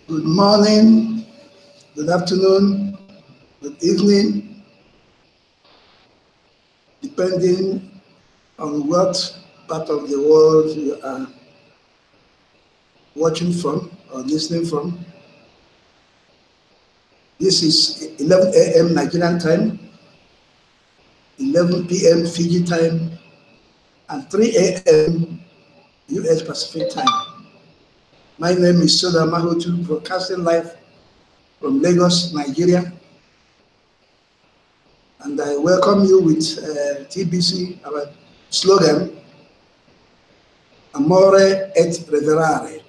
Good morning, good afternoon, good evening, depending on what part of the world you are watching from or listening from. This is 11 a.m. Nigerian time, 11 p.m. Fiji time, and 3 a.m. U.S. Pacific time. My name is Amahaotu, broadcasting live from Lagos, Nigeria. And I welcome you with TBC, our slogan, Amore et Reverare.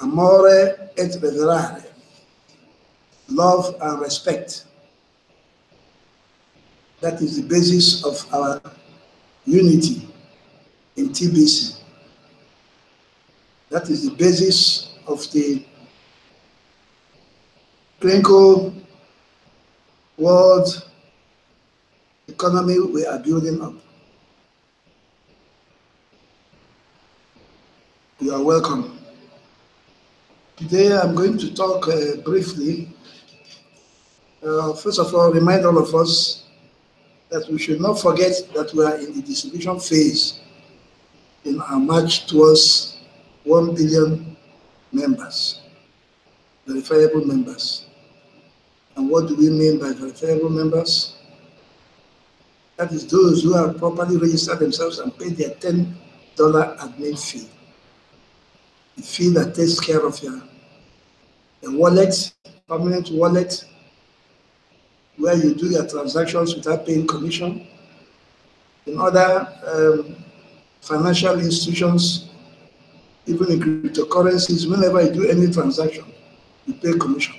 Amore et Reverare. Love and respect. That is the basis of our unity in TBC. That is the basis of the clinical world economy we are building up. You are welcome. Today I'm going to talk briefly. First of all, remind all of us that we should not forget that we are in the distribution phase in our march towards 1 billion members, verifiable members. And what do we mean by verifiable members? That is those who have properly registered themselves and paid their $10 admin fee. The fee that takes care of your wallet, permanent wallet, where you do your transactions without paying commission. In other financial institutions, even in cryptocurrencies, whenever you do any transaction, you pay commission.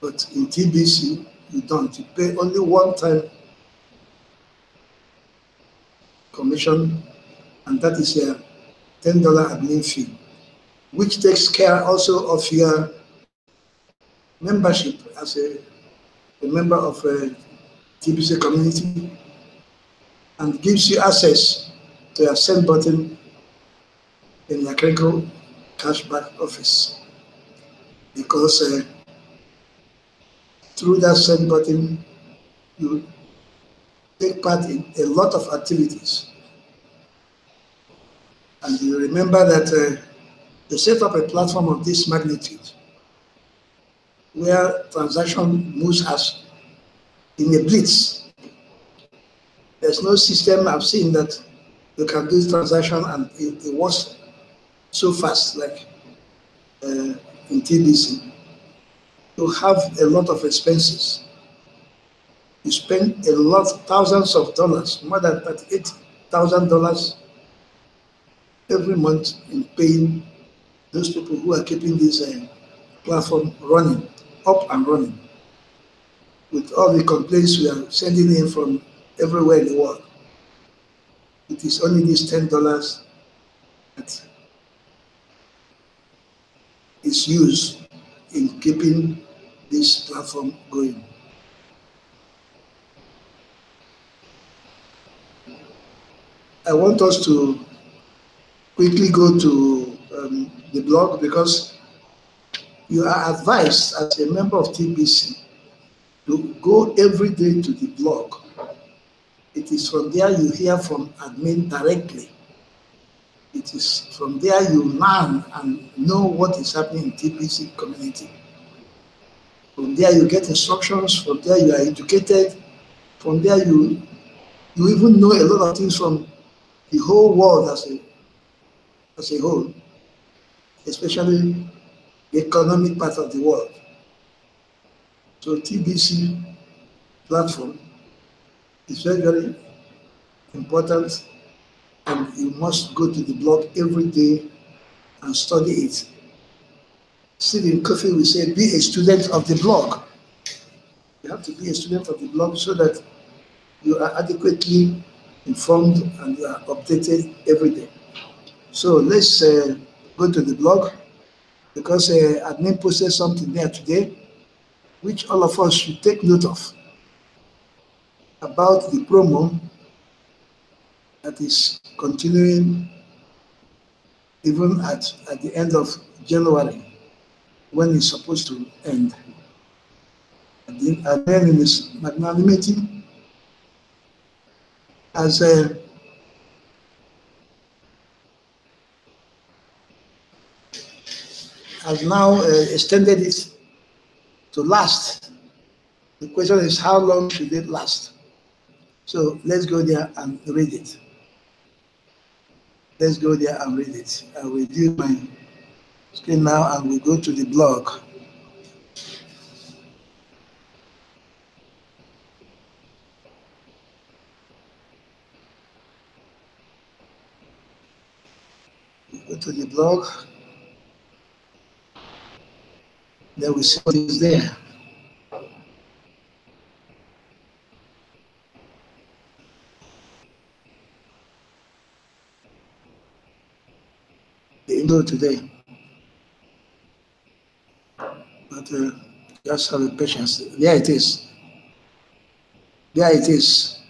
But in TBC, you don't. You pay only one-time commission, and that is a $10 admin fee, which takes care also of your membership as a member of a TBC community, and gives you access to your send button in your critical cashback office. Because through that send button, you take part in a lot of activities. And you remember that to set up a platform of this magnitude, where transaction moves as in a blitz. There's no system I've seen that you can do transaction and it works so fast like in TBC. You have a lot of expenses. You spend a lot, thousands of dollars, more than $38,000 every month in paying those people who are keeping this platform running, up and running, with all the complaints we are sending in from everywhere in the world. It is only this $10 that is used in keeping this platform going. I want us to quickly go to the blog, because you are advised as a member of TBC to go every day to the blog. It is from there you hear from admin directly. It is from there you learn and know what is happening in TBC community. From there you get instructions, from there you are educated, from there you even know a lot of things from the whole world as a whole, especially the economic part of the world. So TBC platform is very, very important, and you must go to the blog every day and study it. Stephen Coffey will say, be a student of the blog. You have to be a student of the blog so that you are adequately informed and you are updated every day. So let's go to the blog, because admin posted something there today, which all of us should take note of, about the promo that is continuing even at the end of January. when it's supposed to end. And then in his magnanimity, has now extended it to last. The question is, how long should it last? So let's go there and read it. Let's go there and read it. I will use my screen now and we go to the blog. Go to the blog. Then we see what is there. The Indo today. But just have a patience. There it is. There it is.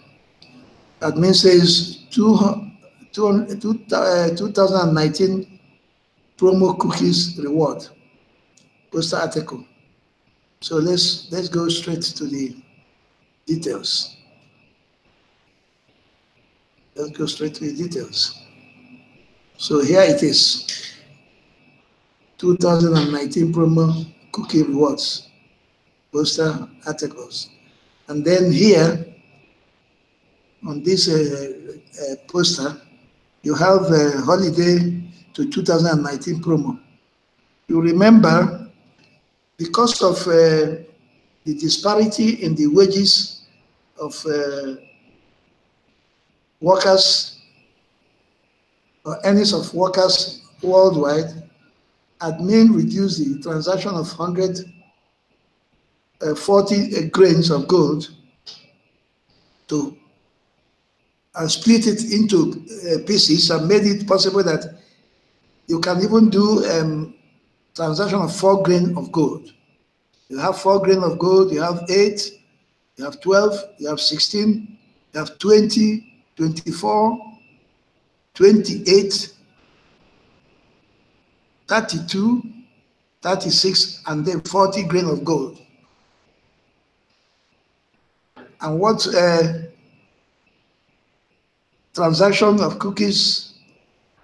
Admin says 2019 promo cookies reward. Poster article. So let's go straight to the details. Let's go straight to the details. So here it is. 2019 promo cookie rewards. Poster articles. And then here on this poster, you have a holiday to 2019 promo. You remember, because of the disparity in the wages of workers or earnings of workers worldwide, admin reduced the transaction of 140 grains of gold to split it into pieces and made it possible that you can even do transaction of 4 grains of gold. You have 4 grains of gold, you have 8, you have 12, you have 16, you have 20, 24, 28, 32, 36, and then 40 grains of gold. And what transaction of cookies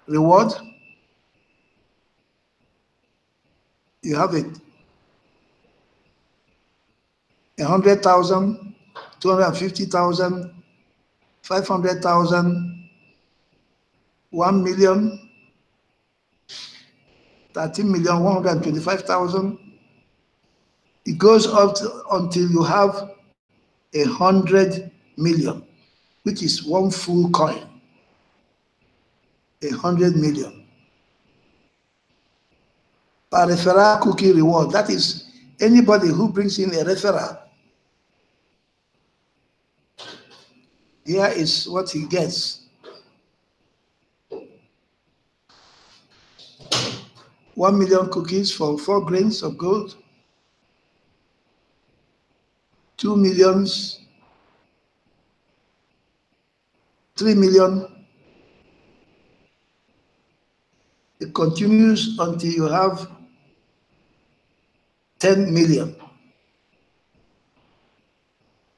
reward? You have it. 100,000, 250,000, 500,000, 1 million, 13,125,000. It goes up until you have 100 million, which is 1 full coin. 100 million. Per referral cookie reward, that is anybody who brings in a referral. Here is what he gets. 1 million cookies for 4 grains of gold. 2 millions, 3 million. It continues until you have 10 million.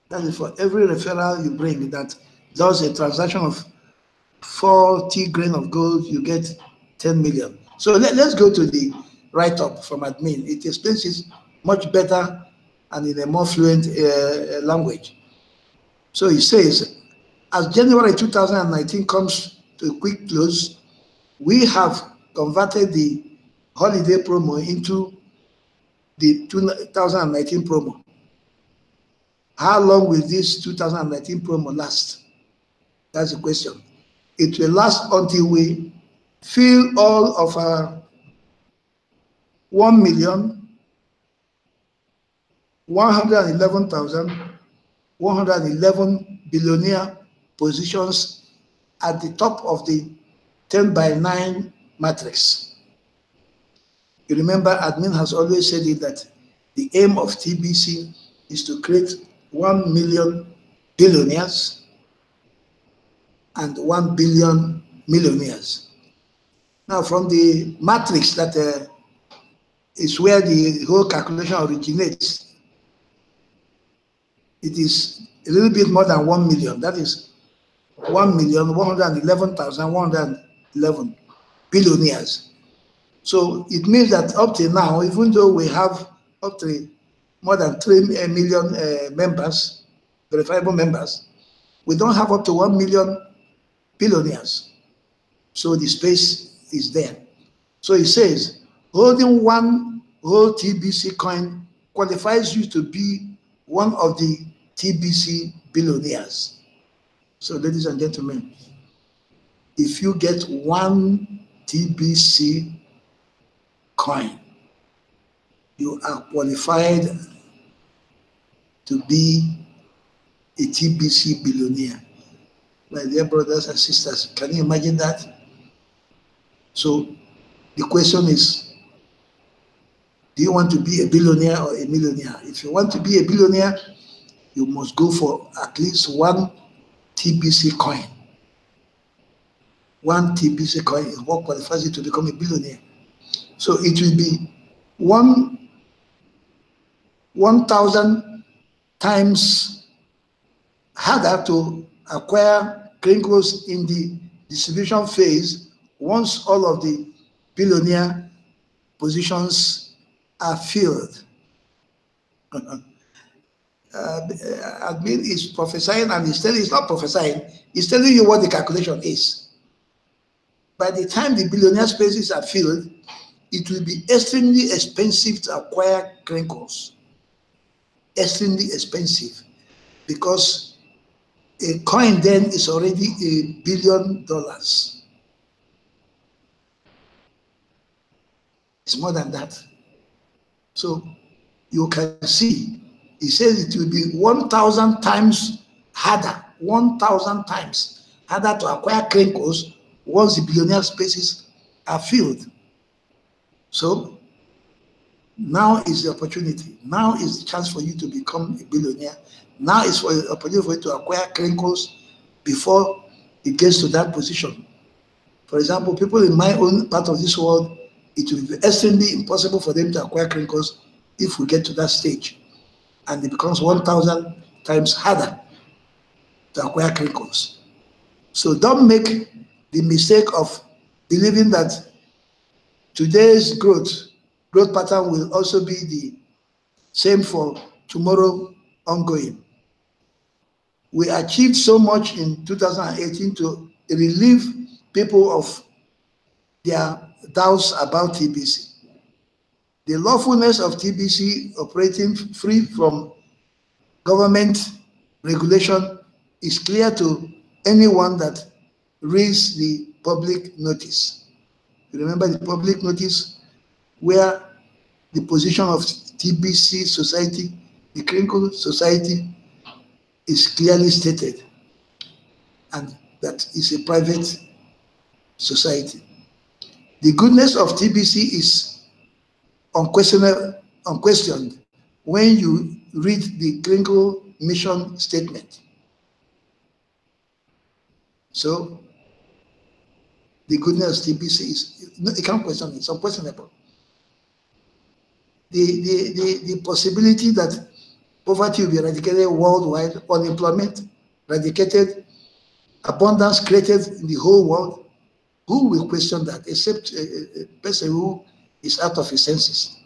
That is for every referral you bring that does a transaction of 40 grains of gold, you get 10 million. So let's go to the write-up from admin. It explains it much better and in a more fluent language. So he says, as January 2019 comes to a quick close, we have converted the holiday promo into the 2019 promo. How long will this 2019 promo last? That's the question. It will last until we fill all of our 1,111,111 billionaire positions at the top of the 10 by 9 matrix. You remember, admin has always said it that the aim of TBC is to create 1 million billionaires and 1 billion millionaires. Now, from the matrix that is where the whole calculation originates. It is a little bit more than 1 million. That is 1,111,111 billionaires. So it means that up to now, even though we have up to more than 3 million members, verifiable members, we don't have up to 1 million billionaires. So the space is there. So it says, holding one whole TBC coin qualifies you to be one of the TBC billionaires. So ladies and gentlemen, if you get one TBC coin, you are qualified to be a TBC billionaire. My dear brothers and sisters, can you imagine that? So the question is, do you want to be a billionaire or a millionaire? If you want to be a billionaire, you must go for at least one TBC coin. One TBC coin is what qualifies you to become a billionaire. So it will be 1,000 times harder to acquire crinkles in the distribution phase once all of the billionaire positions are filled. Admin is prophesying, and he's not prophesying, he's telling you what the calculation is. By the time the billionaire spaces are filled, it will be extremely expensive to acquire crinkles. Extremely expensive, because a coin then is already $1 billion. It's more than that. So you can see, he says it will be 1,000 times harder, 1,000 times harder to acquire crinkles once the billionaire spaces are filled. So now is the opportunity. Now is the chance for you to become a billionaire. Now is for the opportunity for you to acquire crinkles before it gets to that position. For example, people in my own part of this world, it will be extremely impossible for them to acquire crinkles if we get to that stage. And it becomes 1,000 times harder to acquire crinkles. So don't make the mistake of believing that today's growth pattern will also be the same for tomorrow ongoing. We achieved so much in 2018 to relieve people of their doubts about TBC. The lawfulness of TBC operating free from government regulation is clear to anyone that reads the public notice. You remember the public notice where the position of TBC Society, the Crinkle Society, is clearly stated, and that is a private society. The goodness of TBC is unquestioned when you read the Crinkle mission statement. So the goodness of TBC is, you can't question it, it's unquestionable. The possibility that poverty will be eradicated worldwide, unemployment eradicated, abundance created in the whole world, who will question that except a person who is out of his senses?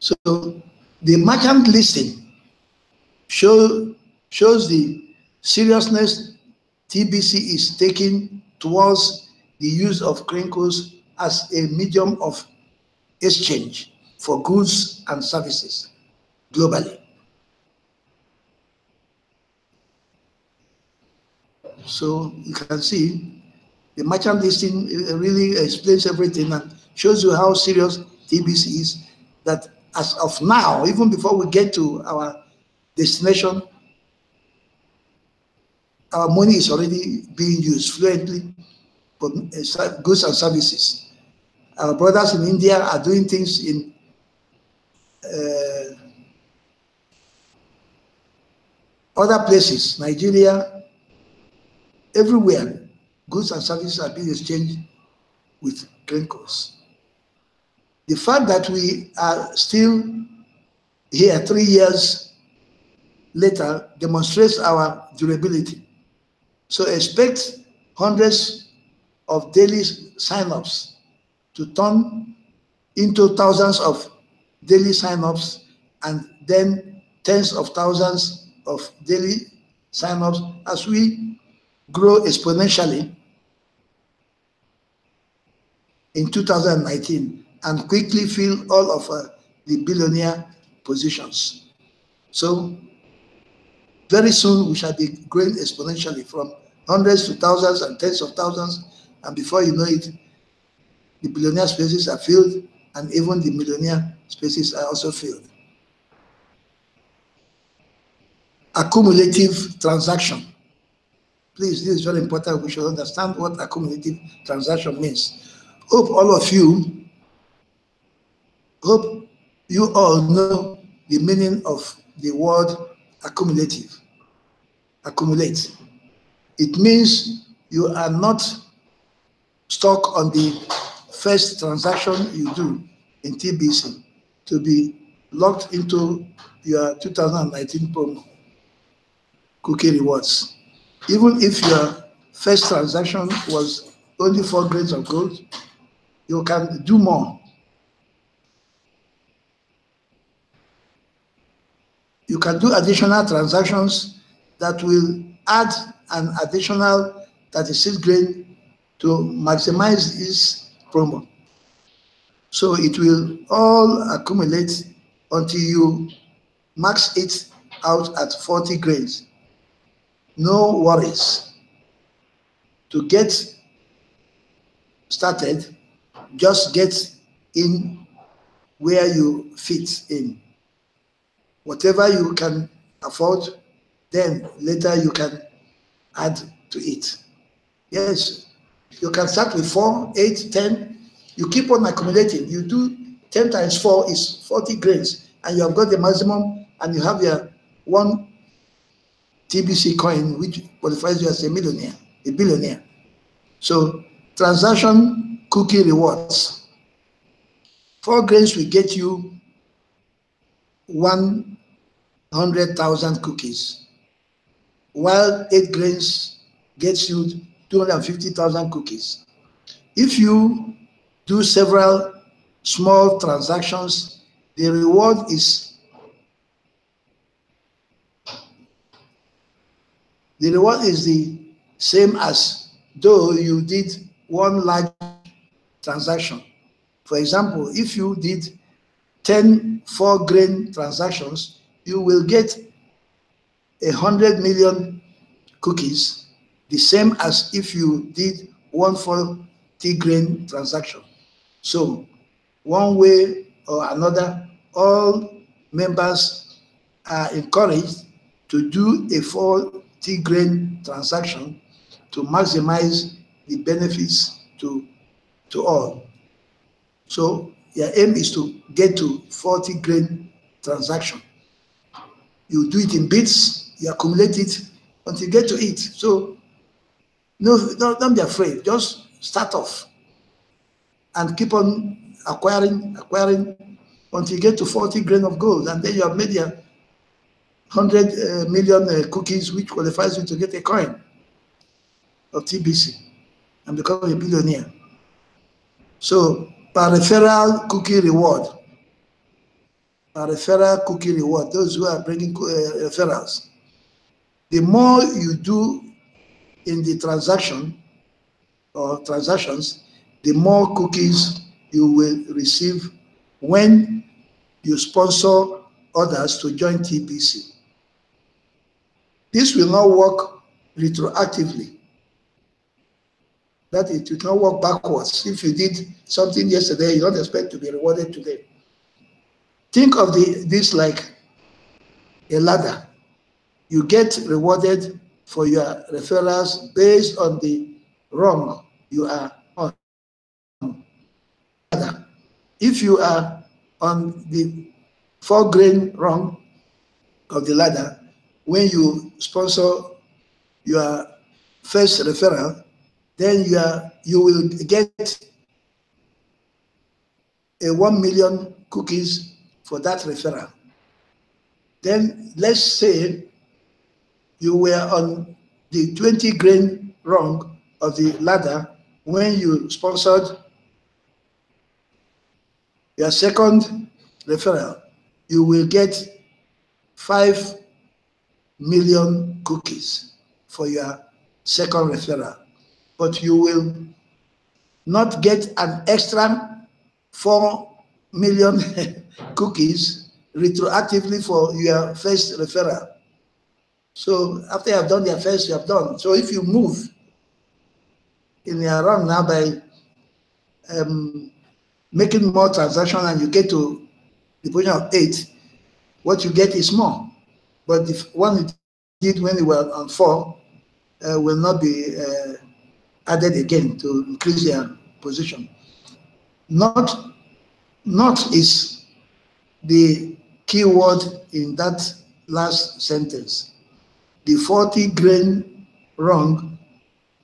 So the merchant listing shows the seriousness TBC is taking towards the use of crinkles as a medium of exchange for goods and services globally. So you can see the merchant listing really explains everything and shows you how serious TBC is, that as of now, even before we get to our destination, our money is already being used fluently for goods and services. Our brothers in India are doing things in other places, Nigeria, everywhere, goods and services are being exchanged with crinkles. The fact that we are still here 3 years later demonstrates our durability. So expect hundreds of daily sign-ups to turn into thousands of daily sign-ups, and then tens of thousands of daily sign-ups as we grow exponentially in 2019 and quickly fill all of the billionaire positions. So very soon we shall be growing exponentially from hundreds to thousands and tens of thousands, and before you know it, the billionaire spaces are filled, and even the millionaire spaces are also filled. Accumulative transaction. Please, this is very important. We should understand what accumulative transaction means. Hope you all know the meaning of the word accumulative. Accumulate. It means you are not stuck on the first transaction you do in TBC to be locked into your 2019 promo cookie rewards. Even if your first transaction was only 4 grains of gold, you can do more. You can do additional transactions that will add an additional 36 grain to maximize this promo. So it will all accumulate until you max it out at 40 grains. No worries. To get started, just get in where you fit in. Whatever you can afford, then later you can add to it. Yes, you can start with 4, 8, 10. You keep on accumulating. You do 10 times 4 is 40 grains, and you have got the maximum, and you have your 1 TBC coin, which qualifies you as a millionaire, a billionaire. So transaction cookie rewards. 4 grains will get you 100,000 cookies, while 8 grains gets you 250,000 cookies. If you do several small transactions, the reward is the same as though you did one large transaction. For example, if you did 10 4-grain transactions, you will get 100 million cookies, the same as if you did one 40-grain transaction. So one way or another, all members are encouraged to do a 40-grain transaction to maximize the benefits to all. So your aim is to get to 40-grain transaction. You do it in bits, you accumulate it until you get to it. So don't be afraid. Just start off and keep on acquiring until you get to 40 grain of gold, and then you have made your 100 million cookies, which qualifies you to get a coin of TBC and become a billionaire. So per referral cookie reward. Per referral cookie reward, those who are bringing referrals. The more you do in the transaction or transactions, the more cookies you will receive when you sponsor others to join TBC. This will not work retroactively. That it will not work backwards. If you did something yesterday, you don't expect to be rewarded today. Think of this like a ladder. You get rewarded for your referrals based on the rung you are on. If you are on the 4-grain rung of the ladder, when you sponsor your first referral, then you will get a 1 million cookies for that referral. Then let's say you were on the 20 grain rung of the ladder when you sponsored your second referral. You will get 5 million cookies for your second referral, but you will not get an extra 4 million cookies retroactively for your first referral. So after you have done your first, you have done. So if you move in your run now by making more transactions and you get to the position of 8, what you get is more. But the one you did when you were on 4 will not be added again to increase your position. Not is the key word in that last sentence. The 40 grain rung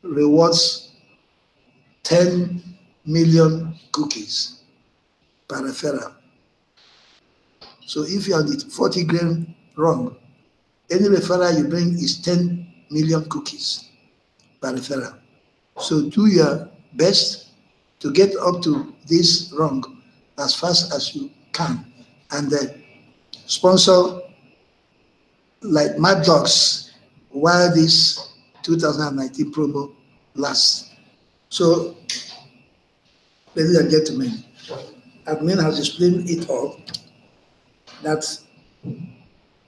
rewards 10 million cookies per referral. So if you're on the 40 grain rung, any referral you bring is 10 million cookies per referral. So do your best to get up to this rung as fast as you can, and sponsor like mad dogs while this 2019 promo lasts. So, ladies and gentlemen, admin has explained it all, that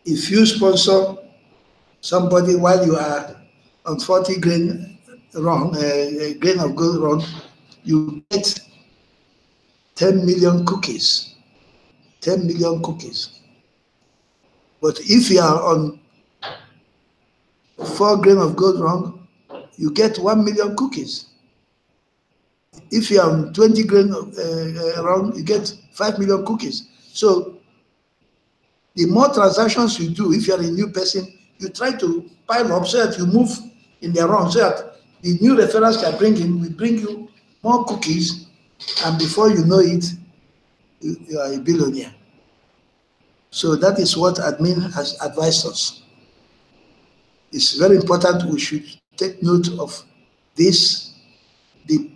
if you sponsor somebody while you are on 40 grain run, a grain of gold run, you get 10 million cookies. 10 million cookies. But if you are on 4 grain of gold run, you get 1 million cookies. If you are on 20 grain of run, you get 5 million cookies. So the more transactions you do, if you are a new person, you try to pile up so that you move in the run, so that the new referrals you are bringing will bring you more cookies, and before you know it, you are a billionaire. So that is what admin has advised us. It's very important we should take note of this. The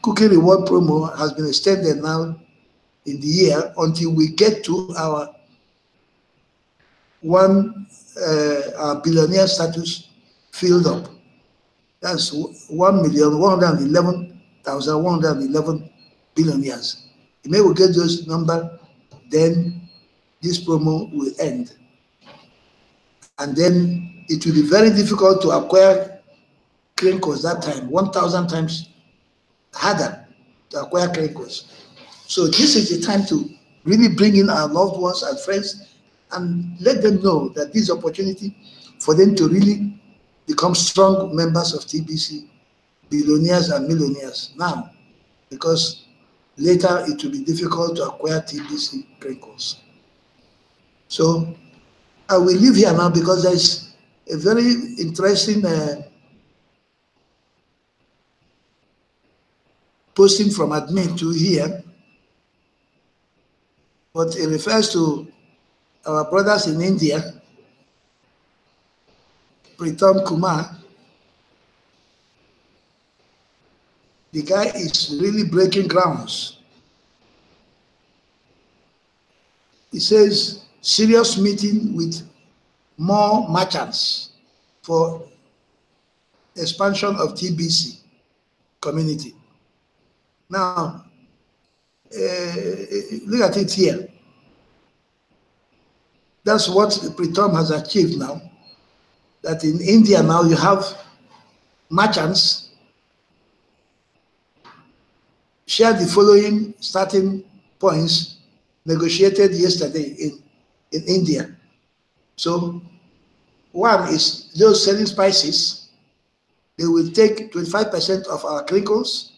cookie reward promo has been extended now in the year until we get to our our billionaire status filled up. That's 1,111,111 billionaires. If we get those numbers, then this promo will end. And then it will be very difficult to acquire crinkles that time, 1,000 times harder to acquire crinkles. So this is the time to really bring in our loved ones and friends and let them know that this opportunity for them to really become strong members of TBC, billionaires and millionaires now, because later it will be difficult to acquire TBC crinkles. So I will leave here now because there's a very interesting posting from admin to here, but it refers to our brothers in India, Pritam Kumar. The guy is really breaking grounds. He says, serious meeting with more merchants for expansion of TBC community. Now, look at it here. That's what Pritam has achieved now. That in India now you have merchants share the following starting points negotiated yesterday in India. So one is those selling spices, they will take 25% of our crinkles,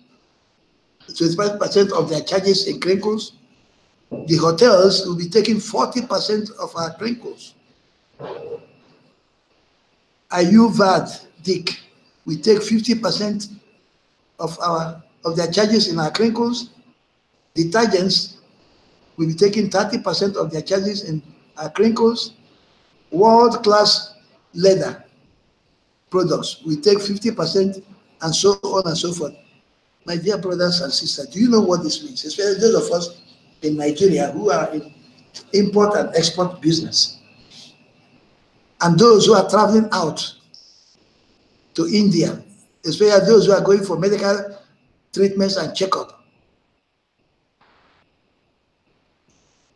25% of their charges in crinkles. The hotels will be taking 40% of our crinkles. Ayurvad, Dick, we take 50% of their charges in our crinkles. Detergents will be taking 30% of their charges in crinkles. World-class leather products will take 50%, and so on and so forth. My dear brothers and sisters, do you know what this means? Especially those of us in Nigeria who are in import and export business, and those who are traveling out to India, especially those who are going for medical treatments and checkup.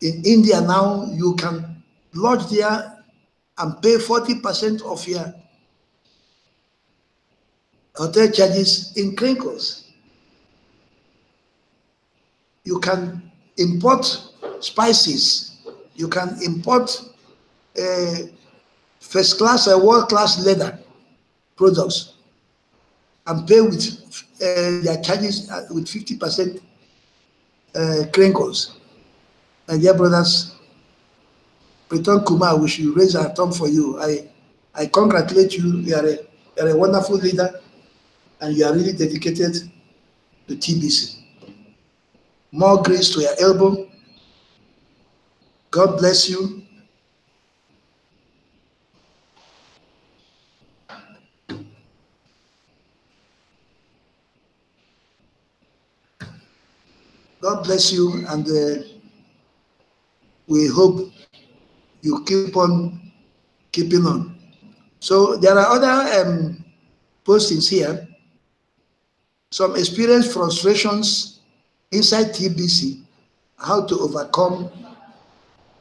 In India now, you can lodge there and pay 40% of your hotel charges in crinkles. You can import spices. You can import first-class or world-class leather products and pay with their charges with 50% crinkles. My dear brothers, Priton Kumar, we should raise our thumb for you. I congratulate you. You are a wonderful leader, and you are really dedicated to TBC. More grace to your elbow. God bless you. God bless you, and we hope you keep on keeping on. So there are other postings here. Some experienced frustrations inside TBC, how to overcome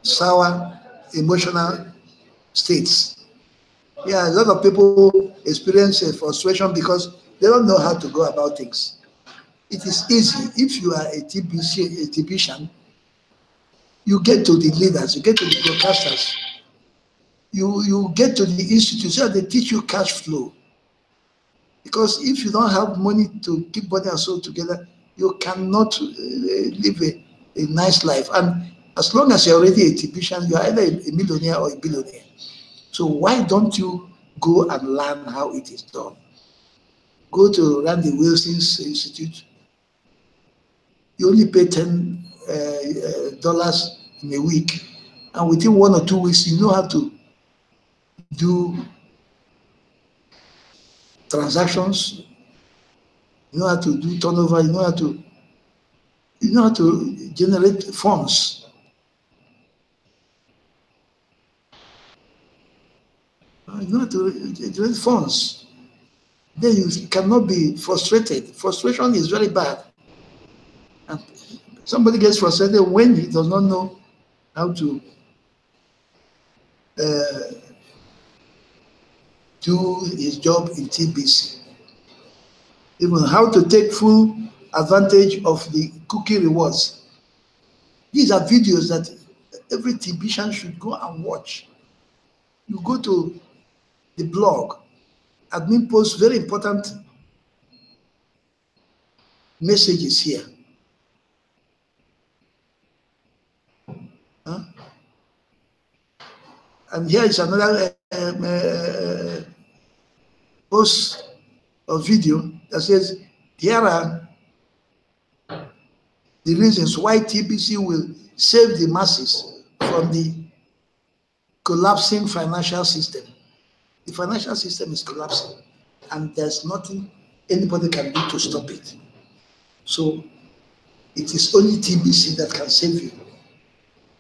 sour emotional states. Yeah, a lot of people experience a frustration because they don't know how to go about things. It is easy. If you are a TBCan, you get to the leaders, you get to the broadcasters, you get to the institutes, so they teach you cash flow. Because if you don't have money to keep body and soul together, you cannot live a nice life. And as long as you're already a TBCan, you're either a millionaire or a billionaire. So why don't you go and learn how it is done? Go to Randy Wilson's Institute. You only pay $10 in a week, and within 1 or 2 weeks, you know how to do transactions, you know how to do turnover, you know how to generate funds. You know how to generate funds. Then you cannot be frustrated. Frustration is very bad. And somebody gets frustrated when he does not know how to do his job in TBC. Even how to take full advantage of the cookie rewards. These are videos that every TBCan should go and watch. You go to the blog, admin posts very important messages here. Huh? And here is another post or video that says, here are the reasons why TBC will save the masses from the collapsing financial system. The financial system is collapsing, and there's nothing anybody can do to stop it. So it is only TBC that can save you.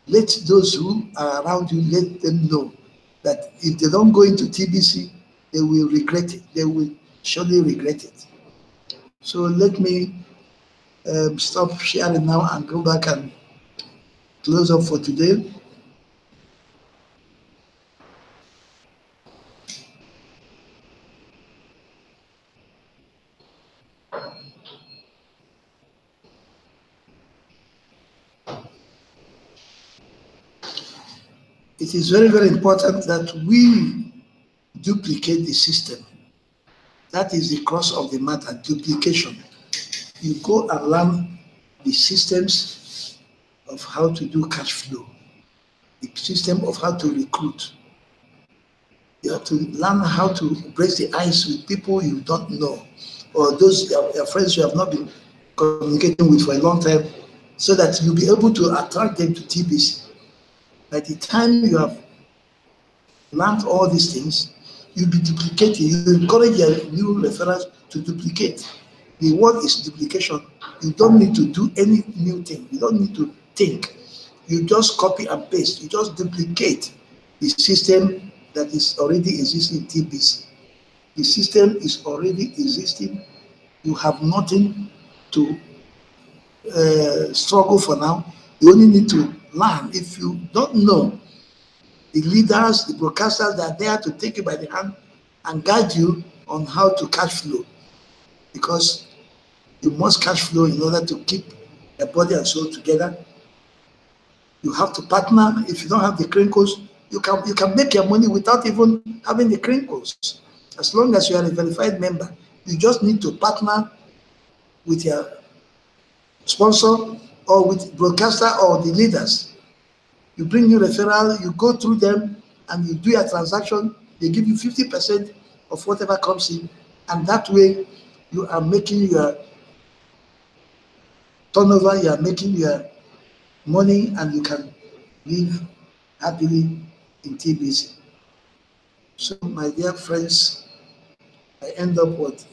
Let those who are around you, let them know that if they don't go into TBC, they will regret it. They will surely regret it. So let me stop sharing now and go back and close up for today. It is very, very important that we duplicate the system. That is the crux of the matter, duplication. You go and learn the systems of how to do cash flow, the system of how to recruit. You have to learn how to break the ice with people you don't know, or those your friends you have not been communicating with for a long time. so that you'll be able to attract them to TBC. By the time you have learned all these things, you'll be duplicating. You encourage your new referrals to duplicate. The word is duplication. You don't need to do any new thing. You don't need to think. You just copy and paste. You just duplicate the system that is already existing in TBC. The system is already existing. You have nothing to struggle for now. You only need to learn. If you don't know, the leaders, the broadcasters, they are there to take you by the hand and guide you on how to cash flow, because you must cash flow in order to keep your body and soul together. You have to partner. If you don't have the crinkles, you can make your money without even having the crinkles. As long as you are a verified member, you just need to partner with your sponsor or with broadcaster or the leaders. You bring your referral, you go through them, and you do your transaction. They give you 50% of whatever comes in, and that way you are making your turnover, you are making your money, and you can live happily in TBC. So, my dear friends, I end up with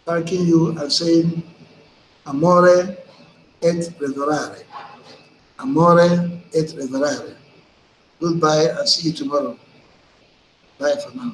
thanking you and saying, amore et reverare. Amore et reverare. Goodbye and see you tomorrow. Bye for now.